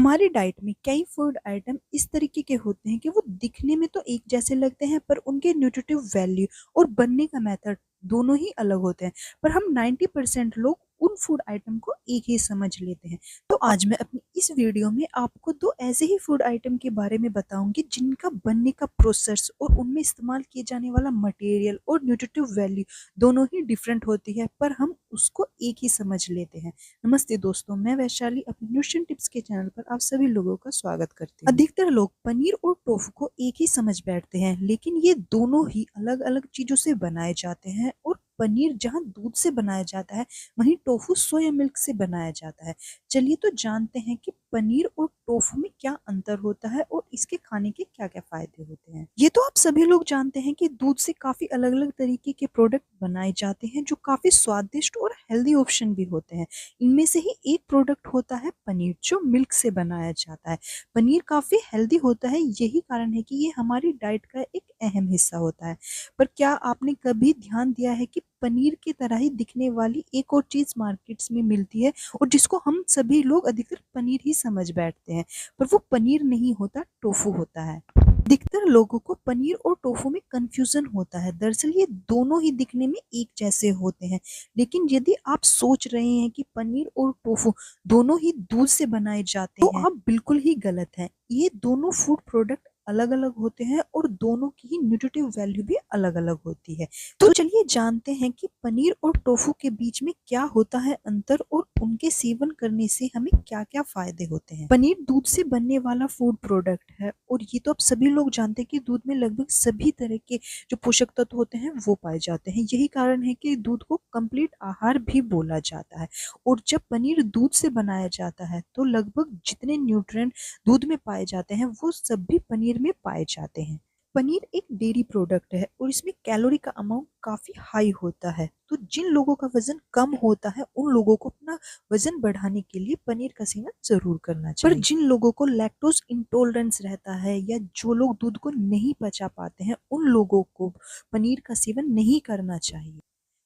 हमारी डाइट में कई फूड आइटम इस तरीके के होते हैं कि वो दिखने में तो एक जैसे लगते हैं पर उनके न्यूट्रिटिव वैल्यू और बनने का मेथड दोनों ही अलग होते हैं। पर हम 90% लोग उन फूड आइटम को एक ही समझ लेते हैं। तो आज मैं अपनी इस वीडियो में आपको दो ऐसे ही फूड आइटम के बारे में बताऊंगी जिनका बनने का प्रोसेस और उनमें इस्तेमाल किए जाने वाला मटेरियल और न्यूट्रिटिव वैल्यू दोनों ही डिफरेंट होती है, पर हम उसको एक ही समझ लेते हैं। नमस्ते दोस्तों, मैं वैशाली अपने न्यूट्रिशन टिप्स के चैनल पर आप सभी लोगों का स्वागत करती हूँ। अधिकतर लोग पनीर और टोफू को एक ही समझ बैठते हैं, लेकिन ये दोनों ही अलग अलग चीजों से बनाए जाते हैं। और पनीर जहाँ दूध से बनाया जाता है, वहीं टोफू सोया मिल्क से बनाया जाता है। चलिए तो जानते हैं कि पनीर और टोफू में क्या अंतर होता है और इसके खाने के क्या क्या फायदे होते हैं। ये तो आप सभी लोग जानते हैं कि दूध से काफी अलग अलग तरीके के प्रोडक्ट बनाए जाते हैं जो काफी स्वादिष्ट और हेल्दी ऑप्शन भी होते हैं। इनमें से ही एक प्रोडक्ट होता है पनीर, जो मिल्क से बनाया जाता है। पनीर काफी हेल्दी होता है, यही कारण है कि ये हमारी डाइट का एक अहम हिस्सा होता है। पर क्या आपने कभी ध्यान दिया है कि पनीर की तरह ही दिखने वाली एक और चीज मार्केट्स में मिलती है और जिसको हम सभी लोग अधिकतर पनीर ही समझ बैठते हैं, पर वो पनीर नहीं होता, टोफू होता है। अधिकतर लोगों को पनीर और टोफू में कंफ्यूजन होता है। दरअसल ये दोनों ही दिखने में एक जैसे होते हैं, लेकिन यदि आप सोच रहे हैं कि पनीर और टोफू दोनों ही दूध से बनाए जाते हैं, तो आप बिल्कुल ही गलत हैं। ये दोनों फूड प्रोडक्ट अलग अलग होते हैं और दोनों की ही न्यूट्रिटिव वैल्यू भी अलग अलग होती है। तो चलिए जानते हैं कि पनीर और टोफू के बीच में क्या होता है अंतर और उनके सेवन करने से हमें क्या क्या फायदे होते हैं। पनीर दूध से बनने वाला फूड प्रोडक्ट है और ये तो आप सभी लोग जानते हैं कि दूध में लगभग सभी तरह के जो पोषक तत्व होते हैं वो पाए जाते हैं। यही कारण है कि दूध को कंप्लीट आहार भी बोला जाता है। और जब पनीर दूध से बनाया जाता है तो लगभग जितने न्यूट्रिएंट दूध में पाए जाते हैं वो सब भी पनीर में पाए जाते हैं। पनीर एक डेयरी प्रोडक्ट है और इसमें कैलोरी का अमाउंट काफी हाई होता है। तो जिन लोगों का वजन कम होता है उन लोगों को अपना वजन बढ़ाने के लिए पनीर का सेवन जरूर करना चाहिए। पर जिन लोगों को लैक्टोज इंटॉलरेंस रहता है या जो लोग दूध को नहीं पचा पाते हैं, उन लोगों को पनीर का सेवन नहीं करना चाहिए।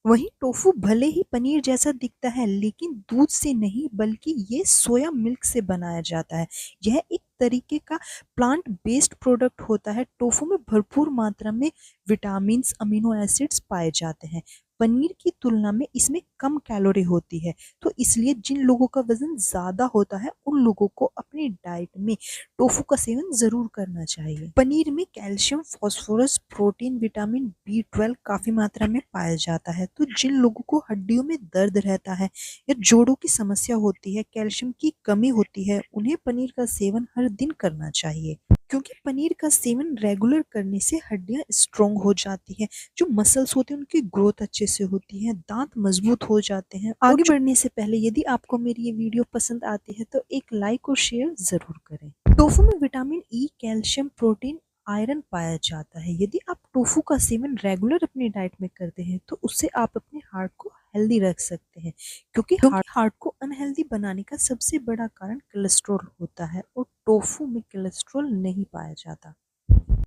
वहीं टोफू भले ही पनीर जैसा दिखता है, लेकिन दूध से नहीं बल्कि ये सोया मिल्क से बनाया जाता है। यह एक तरीके का प्लांट बेस्ड प्रोडक्ट होता है। टोफू में भरपूर मात्रा में विटामिन, अमीनो एसिड्स पाए जाते हैं। पनीर की तुलना में इसमें कम कैलोरी होती है, तो इसलिए जिन लोगों का वजन ज्यादा होता है उन लोगों को अपनी डाइट में टोफू का सेवन जरूर करना चाहिए। पनीर में calcium, phosphorus, protein, vitamin B12 काफी मात्रा में पाया जाता है। तो जिन लोगों को हड्डियों में दर्द रहता है या जोड़ों की समस्या होती है, कैल्शियम की कमी होती है, उन्हें पनीर का सेवन हर दिन करना चाहिए। क्योंकि पनीर का सेवन रेगुलर करने से हड्डियां स्ट्रोंग हो जाती हैं, जो मसल्स होते हैं उनकी ग्रोथ अच्छे से होती है, दांत मजबूत हो जाते हैं। आगे बढ़ने से पहले यदि आपको मेरी ये वीडियो पसंद आती है तो एक लाइक और शेयर जरूर करें। टोफू में vitamin E, calcium, protein, iron पाया जाता है। यदि आप टोफू का सेवन रेगुलर अपनी डाइट में करते हैं तो उससे आप अपने हार्ट को हेल्दी रख सकते हैं, क्योंकि हार्ट को अनहेल्दी बनाने का सबसे बड़ा कारण कोलेस्ट्रॉल होता है और टोफू में कोलेस्ट्रॉल नहीं पाया जाता।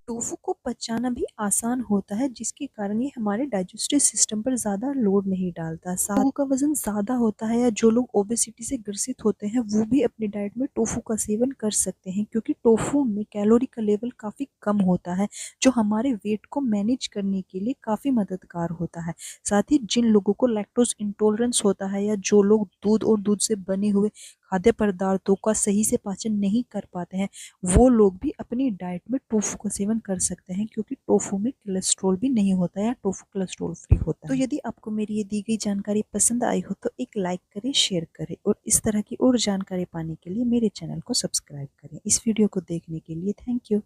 टोफू को पचाना भी आसान होता है, जिसके कारण ये हमारे डाइजेस्टिव सिस्टम पर ज्यादा लोड नहीं डालता। लोगों का वजन ज्यादा होता है या जो लोग ओबेसिटी से ग्रसित होते हैं वो भी अपनी डाइट में टोफू का सेवन कर सकते हैं, क्योंकि टोफू में कैलोरी का लेवल काफी कम होता है, जो हमारे वेट को मैनेज करने के लिए काफी मददगार होता है। साथ ही जिन लोगों को लैक्टोज इंटॉलरेंस होता है या जो लोग दूध और दूध से बने हुए खाद्य पदार्थों का सही से पाचन नहीं कर पाते हैं, वो लोग भी अपनी डाइट में टोफू का सेवन कर सकते हैं, क्योंकि टोफू में कोलेस्ट्रॉल भी नहीं होता है या टोफू कोलेस्ट्रॉल फ्री होता है। तो यदि आपको मेरी ये दी गई जानकारी पसंद आई हो तो एक लाइक करें, शेयर करें और इस तरह की और जानकारी पाने के लिए मेरे चैनल को सब्सक्राइब करें। इस वीडियो को देखने के लिए थैंक यू।